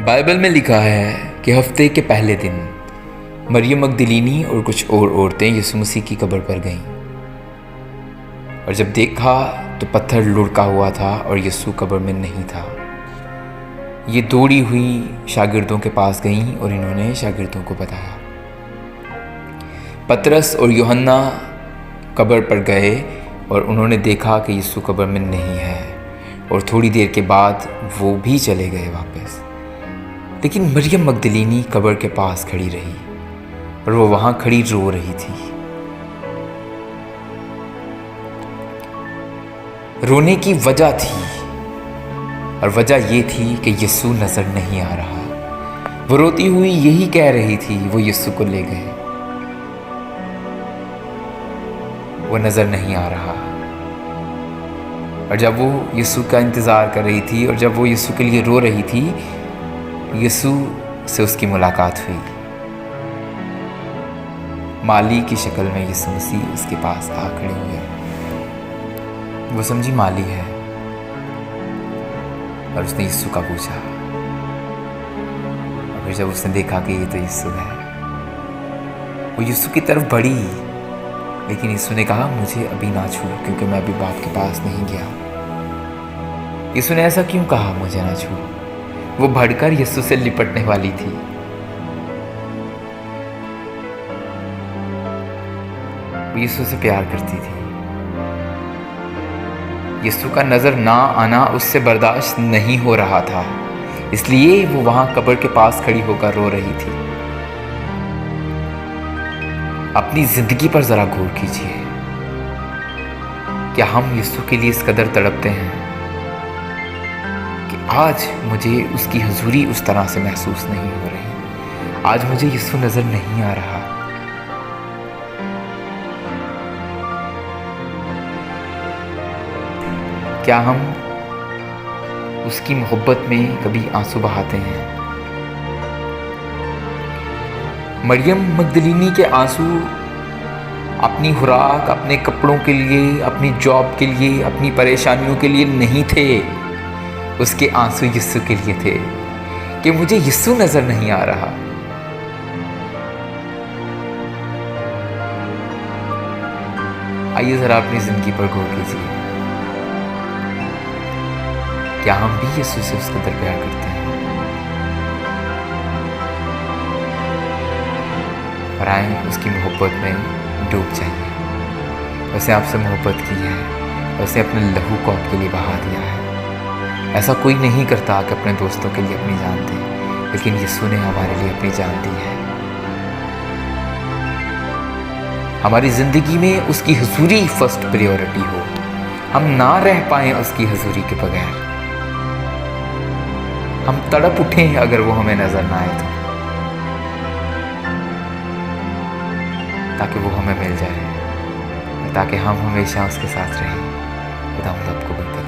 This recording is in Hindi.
बाइबल में लिखा है कि हफ्ते के पहले दिन मरियम मगदलीनी और कुछ और औरतें यीशु मसीह की कब्र पर गईं और जब देखा तो पत्थर लुढ़का हुआ था और यीशु कब्र में नहीं था। ये दौड़ी हुई शागिर्दों के पास गईं और इन्होंने शागिर्दों को बताया। पतरस और यूहन्ना कब्र पर गए और उन्होंने देखा कि यीशु कब्र में नहीं है और थोड़ी देर के बाद वो भी चले गए वापस। लेकिन मरियम मगदलीनी कब्र के पास खड़ी रही और वो वहाँ खड़ी रो रही थी। रोने की वजह थी और वजह ये थी कि यीशु नजर नहीं आ रहा। वो रोती हुई यही कह रही थी, वो यीशु को ले गए, वो नजर नहीं आ रहा। और जब वो यीशु का इंतज़ार कर रही थी और जब वो यीशु के लिए रो रही थी, यीशु से उसकी मुलाकात हुई। माली की शक्ल में यीशु मसीह उसके पास आ खड़े हुए। वो समझी माली है और उसने यीशु का पूछा। और फिर जब उसने देखा कि ये तो यीशु है, वो यीशु की तरफ बढ़ी, लेकिन यीशु ने कहा मुझे अभी ना छू, क्योंकि मैं अभी बाप के पास नहीं गया। यीशु ने ऐसा क्यों कहा मुझे ना छू? वो भड़कर यीशु से लिपटने वाली थी। वो यीशु से प्यार करती थी। यीशु का नजर ना आना उससे बर्दाश्त नहीं हो रहा था, इसलिए वो वहां कब्र के पास खड़ी होकर रो रही थी। अपनी जिंदगी पर जरा गौर कीजिए। क्या हम यीशु के लिए इस कदर तड़पते हैं कि आज मुझे उसकी हुजूरी उस तरह से महसूस नहीं हो रही, आज मुझे यीशु नजर नहीं आ रहा। क्या हम उसकी मोहब्बत में कभी आंसू बहाते हैं? मरियम मगदलीनी के आंसू अपनी खुराक, अपने कपड़ों के लिए, अपनी जॉब के लिए, अपनी परेशानियों के लिए नहीं थे। उसके आंसू यीशु के लिए थे कि मुझे यीशु नजर नहीं आ रहा। आइए जरा अपनी जिंदगी पर गौर कीजिए। क्या हम भी यीशु से उस कदर प्यार करते हैं? और आए उसकी मोहब्बत में डूब जाइए। उसने आपसे मोहब्बत की है, उसने अपने लहू को आपके लिए बहा दिया है। ऐसा कोई नहीं करता कि अपने दोस्तों के लिए अपनी जान दे, लेकिन यीशु ने हमारे लिए अपनी जान दी है। हमारी जिंदगी में उसकी हुजूरी फर्स्ट प्रायोरिटी हो, हम ना रह पाए उसकी हुजूरी के बगैर। हम तड़प उठें अगर वो हमें नजर ना आए तो, ताकि वो हमें मिल जाए, ताकि हम हमेशा उसके साथ रहें। खुदा आपको बरकत दे।